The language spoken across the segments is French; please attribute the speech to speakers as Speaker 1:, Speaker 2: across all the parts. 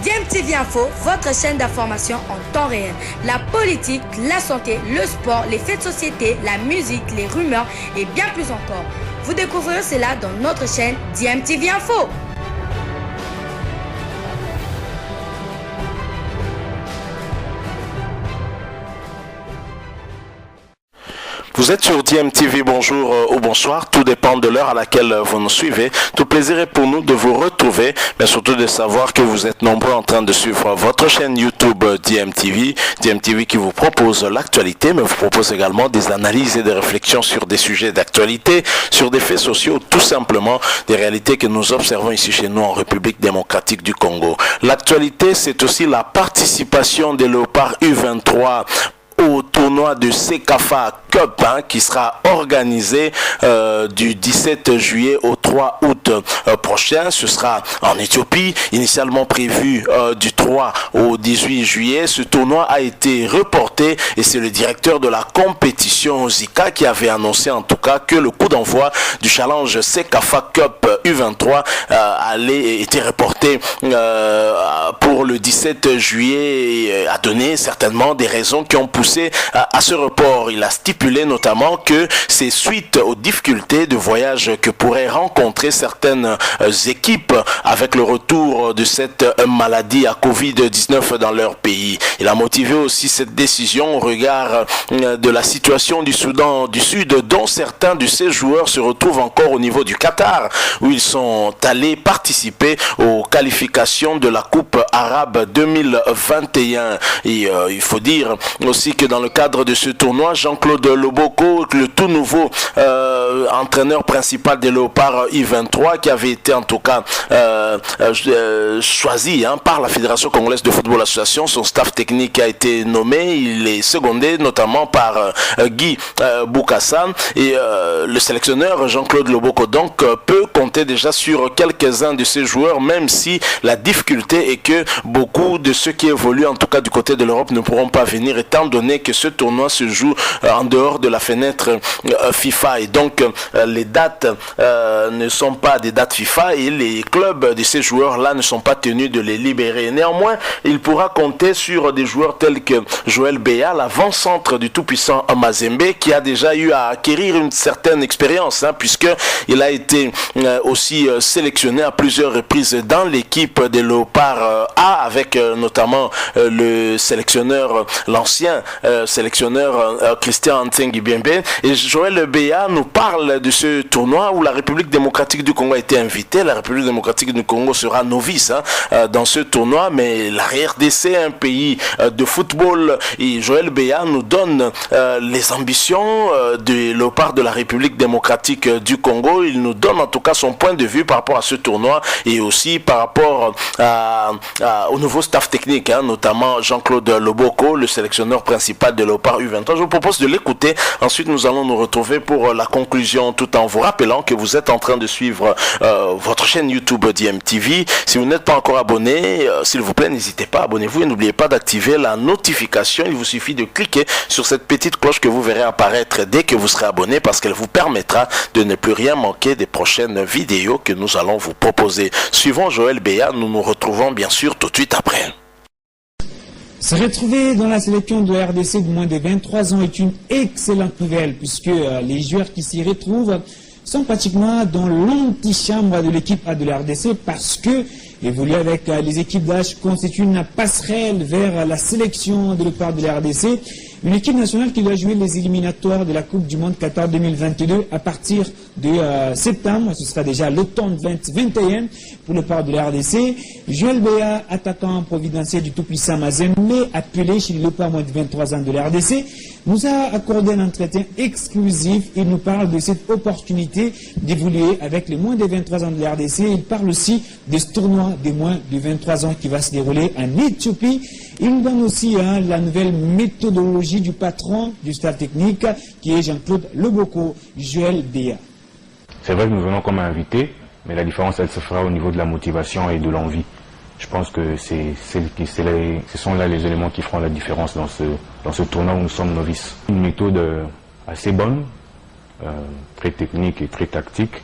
Speaker 1: DMTV Info, votre chaîne d'information en temps réel. La politique, la santé, le sport, les faits de société, la musique, les rumeurs et bien plus encore. Vous découvrirez cela dans notre chaîne DMTV Info.
Speaker 2: Vous êtes sur DMTV, bonjour ou bonsoir, tout dépend de l'heure à laquelle vous nous suivez. Tout plaisir est pour nous de vous retrouver, mais surtout de savoir que vous êtes nombreux en train de suivre votre chaîne YouTube DMTV. DMTV qui vous propose l'actualité, mais vous propose également des analyses et des réflexions sur des sujets d'actualité, sur des faits sociaux, tout simplement des réalités que nous observons ici chez nous en République démocratique du Congo. L'actualité, c'est aussi la participation des Léopards U23 au tournoi de Sekafa Cup qui sera organisé du 17 juillet au 3 août prochain. Ce sera en Éthiopie, initialement prévu du 3 au 18 juillet. Ce tournoi a été reporté et c'est le directeur de la compétition Zika qui avait annoncé en tout cas que le coup d'envoi du challenge Sekafa Cup U23 était reporté pour le 17 juillet et a donné certainement des raisons qui ont poussé à ce report. Il a stipulé notamment que c'est suite aux difficultés de voyage que pourraient rencontrer certaines équipes avec le retour de cette maladie à Covid-19 dans leur pays. Il a motivé aussi cette décision au regard de la situation du Soudan du Sud, dont certains de ces joueurs se retrouvent encore au niveau du Qatar, où ils sont allés participer aux qualifications de la Coupe arabe 2021. Et il faut dire aussi que dans le cadre de ce tournoi, Jean-Claude Loboko, le tout nouveau entraîneur principal des Léopards U23, qui avait été en tout cas choisi par la Fédération Congolaise de Football Association, son staff technique a été nommé, il est secondé notamment par Guy Boukassan et le sélectionneur Jean-Claude Loboko donc peut compter déjà sur quelques-uns de ces joueurs, même si la difficulté est que beaucoup de ceux qui évoluent en tout cas du côté de l'Europe ne pourront pas venir étant donné que ce tournoi se joue en dehors de la fenêtre FIFA et donc les dates ne sont pas des dates FIFA et les clubs de ces joueurs-là ne sont pas tenus de les libérer. Néanmoins, il pourra compter sur des joueurs tels que Joël Béa, l'avant-centre du tout-puissant Mazembe, qui a déjà eu à acquérir une certaine expérience, puisqu'il a été aussi sélectionné à plusieurs reprises dans l'équipe des Léopards A, avec notamment le sélectionneur, l'ancien sélectionneur Christian Ntsengi Biembe. Et Joël Béa nous parle de ce tournoi où la République démocratique du Congo a été invitée. La République démocratique du Congo sera novice dans ce tournoi, mais la RDC, un pays de football, et Joël Béa nous donne les ambitions de Léopard de la République démocratique du Congo. Il nous donne en tout cas son point de vue par rapport à ce tournoi et aussi par rapport au nouveau staff technique, notamment Jean-Claude Loboko, le sélectionneur principal de Léopard U23. Je vous propose de l'écouter. Ensuite, nous allons nous retrouver pour la conclusion, tout en vous rappelant que vous êtes en train de suivre votre chaîne YouTube DMTV. Si vous n'êtes pas encore abonné, s'il vous plaît, n'hésitez pas, abonnez-vous et n'oubliez pas d'activer la notification. Il vous suffit de cliquer sur cette petite cloche que vous verrez apparaître dès que vous serez abonné parce qu'elle vous permettra de ne plus rien manquer des prochaines vidéos que nous allons vous proposer. Suivant Joël Béa, nous nous retrouvons bien sûr tout de suite après.
Speaker 3: Se retrouver dans la sélection de la RDC de moins de 23 ans est une excellente nouvelle puisque les joueurs qui s'y retrouvent sont pratiquement dans l'antichambre de l'équipe A de la RDC parce que évoluer avec les équipes d'âge constitue une passerelle vers la sélection de l'équipe de la RDC. Une équipe nationale qui doit jouer les éliminatoires de la Coupe du Monde Qatar 2022 à partir de septembre. Ce sera déjà l'automne 2021 pour le part de la RDC. Joël Béa, attaquant providentiel du tout-puissant Mazembe, appelé chez les Léopards moins de 23 ans de la RDC, nous a accordé un entretien exclusif. Il nous parle de cette opportunité d'évoluer avec les moins de 23 ans de la RDC. Il parle aussi de ce tournoi des moins de 23 ans qui va se dérouler en Éthiopie. Il nous donne aussi la nouvelle méthodologie du patron du staff technique qui est Jean-Claude Loboko, Joël Béa.
Speaker 4: C'est vrai que nous venons comme invités, mais la différence elle se fera au niveau de la motivation et de l'envie. Je pense que ce sont là les éléments qui feront la différence dans ce tournoi où nous sommes novices. Une méthode assez bonne, très technique et très tactique,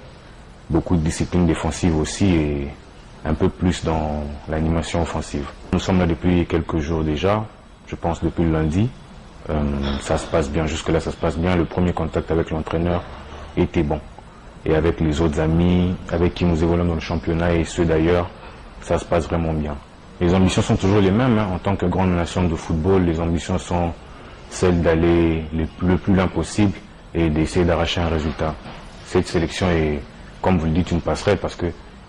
Speaker 4: beaucoup de discipline défensive aussi et un peu plus dans l'animation offensive. Nous sommes là depuis quelques jours déjà, je pense depuis le lundi. Ça se passe bien, jusque-là ça se passe bien. Le premier contact avec l'entraîneur était bon. Et avec les autres amis avec qui nous évoluons dans le championnat et ceux d'ailleurs, ça se passe vraiment bien. Les ambitions sont toujours les mêmes, hein. En tant que grande nation de football, les ambitions sont celles d'aller le plus loin possible et d'essayer d'arracher un résultat. Cette sélection est, comme vous le dites, une passerelle parce que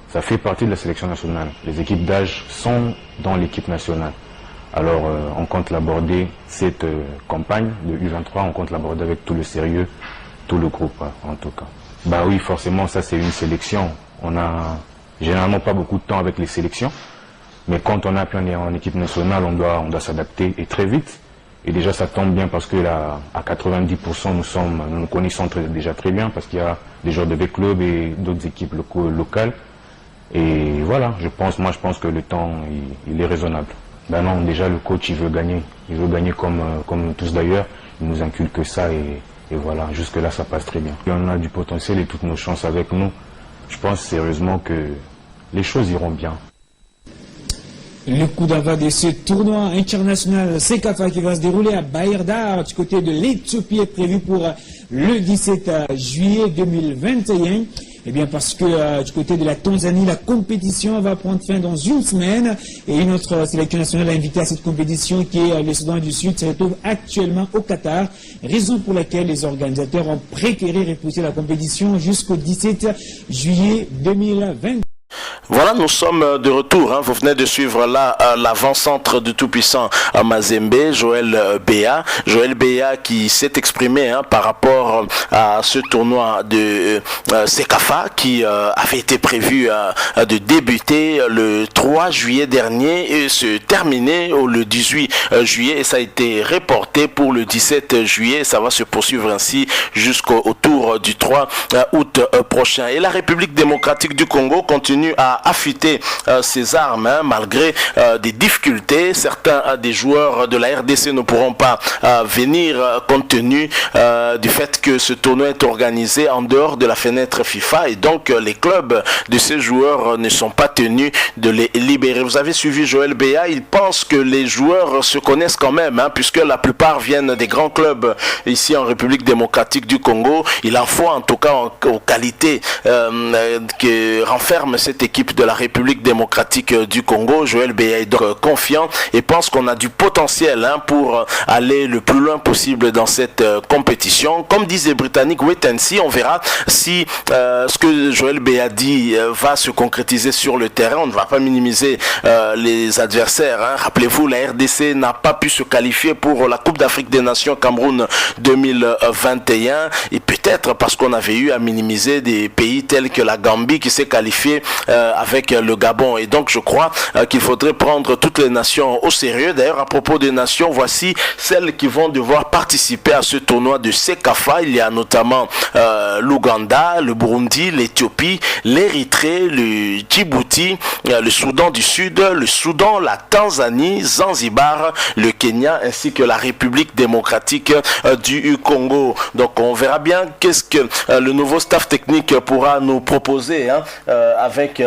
Speaker 4: ça fait partie de la sélection nationale. Les équipes d'âge sont dans l'équipe nationale. Alors on compte l'aborder, cette campagne de U23, on compte l'aborder avec tout le sérieux, tout le groupe en tout cas. Bah oui, forcément, ça c'est une sélection. On a généralement pas beaucoup de temps avec les sélections, mais quand on est en équipe nationale, on doit s'adapter et très vite. Et déjà ça tombe bien parce que là, à 90% nous connaissons déjà très bien parce qu'il y a des joueurs de V-Club et d'autres équipes locales. Et voilà, je pense que le temps il est raisonnable. Ben non, déjà le coach il veut gagner comme tous d'ailleurs, il nous inculque ça et voilà, jusque là ça passe très bien. Et on a du potentiel et toutes nos chances avec nous. Je pense sérieusement que les choses iront bien.
Speaker 3: Le coup d'envoi de ce tournoi international CECAFA qui va se dérouler à Bayerdar du côté de l'Éthiopie est prévu pour le 17 juillet 2021. Eh bien parce que du côté de la Tanzanie, la compétition va prendre fin dans une semaine et une autre sélection nationale a invité à cette compétition qui est le Soudan du Sud se retrouve actuellement au Qatar, raison pour laquelle les organisateurs ont préféré repousser la compétition jusqu'au 17 juillet 2020.
Speaker 2: Voilà, nous sommes de retour. Vous venez de suivre là l'avant-centre du tout-puissant Mazembe, Joël Béa. Joël Béa qui s'est exprimé par rapport à ce tournoi de CECAFA qui avait été prévu de débuter le 3 juillet dernier et se terminer le 18 juillet. Et ça a été reporté pour le 17 juillet. Ça va se poursuivre ainsi jusqu'au tour du 3 août prochain. Et la République démocratique du Congo continue à affûter ses armes malgré des difficultés. Certains des joueurs de la RDC ne pourront pas venir compte tenu du fait que ce tournoi est organisé en dehors de la fenêtre FIFA et donc les clubs de ces joueurs ne sont pas tenus de les libérer. Vous avez suivi Joël Béa, il pense que les joueurs se connaissent quand même puisque la plupart viennent des grands clubs ici en République démocratique du Congo. Il en faut en tout cas aux qualités que renferme cette équipe de la République démocratique du Congo. Joël Béa est donc confiant et pense qu'on a du potentiel pour aller le plus loin possible dans cette compétition. Comme disent les Britanniques, wait and see, on verra si ce que Joël Béa dit va se concrétiser sur le terrain. On ne va pas minimiser les adversaires. Rappelez-vous, la RDC n'a pas pu se qualifier pour la Coupe d'Afrique des Nations Cameroun 2021 et peut-être parce qu'on avait eu à minimiser des pays tels que la Gambie qui s'est qualifiée avec le Gabon. Et donc je crois qu'il faudrait prendre toutes les nations au sérieux. D'ailleurs, à propos des nations, voici celles qui vont devoir participer à ce tournoi de CECAFA. Il y a notamment l'Ouganda, le Burundi, l'Éthiopie, l'Érythrée, le Djibouti, le Soudan du Sud, le Soudan, la Tanzanie, Zanzibar, le Kenya ainsi que la République démocratique du Congo. Donc on verra bien qu'est-ce que le nouveau staff technique pourra nous proposer avec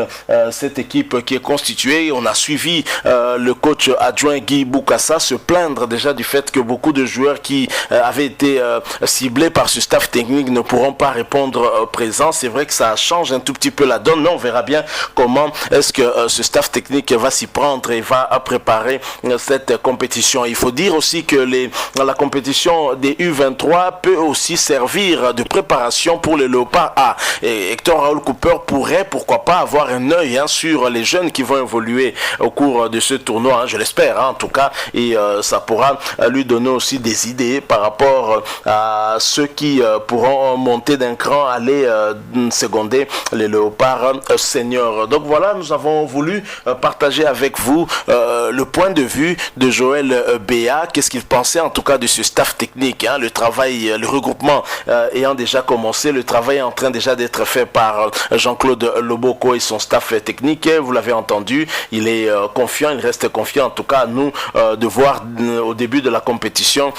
Speaker 2: cette équipe qui est constituée. On a suivi le coach adjoint Guy Boukassa se plaindre déjà du fait que beaucoup de joueurs qui avaient été ciblés par ce staff technique ne pourront pas répondre présent. C'est vrai que ça change un tout petit peu la donne, mais on verra bien comment est-ce que ce staff technique va s'y prendre et va préparer cette compétition. Il faut dire aussi que la compétition des U23 peut aussi servir de préparation pour les Léopards A. Et Hector Raoul Cooper pourrait, pourquoi pas, avoir un œil sur les jeunes qui vont évoluer au cours de ce tournoi, je l'espère en tout cas, et ça pourra lui donner aussi des idées par rapport à ceux qui pourront monter d'un cran, aller seconder les Léopards seniors. Donc voilà, nous avons voulu partager avec vous le point de vue de Joël Béa, qu'est-ce qu'il pensait en tout cas de ce staff technique, le travail, le regroupement ayant déjà commencé, le travail est en train déjà d'être fait par Jean-Claude Loboko et son staff staff technique. Vous l'avez entendu, il est confiant, il reste confiant en tout cas à nous de voir au début de la compétition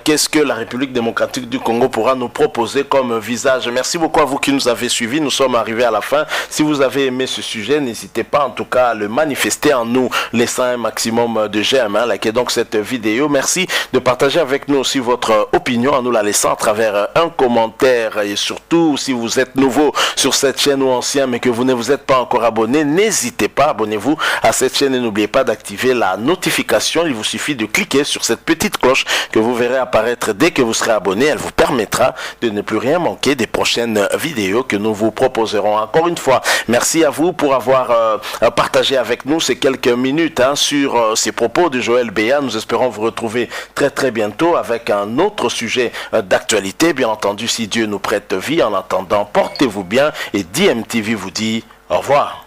Speaker 2: qu'est-ce que la République démocratique du Congo pourra nous proposer comme visage. Merci beaucoup à vous qui nous avez suivis. Nous sommes arrivés à la fin. Si vous avez aimé ce sujet, n'hésitez pas en tout cas à le manifester en nous, laissant un maximum de j'aime. Likez donc cette vidéo. Merci de partager avec nous aussi votre opinion en nous la laissant à travers un commentaire. Et surtout, si vous êtes nouveau sur cette chaîne ou ancien mais que vous ne vous êtes pas encore abonné, n'hésitez pas, abonnez-vous à cette chaîne et n'oubliez pas d'activer la notification. Il vous suffit de cliquer sur cette petite cloche que vous verrez apparaître dès que vous serez abonné. Elle vous permettra de ne plus rien manquer des prochaines vidéos que nous vous proposerons. Encore une fois, merci à vous pour avoir partagé avec nous ces quelques minutes sur ces propos de Joël Béa. Nous espérons vous retrouver très bientôt avec un autre sujet d'actualité. Bien entendu, si Dieu nous prête vie. En attendant, portez-vous bien et DMTV vous dit au revoir.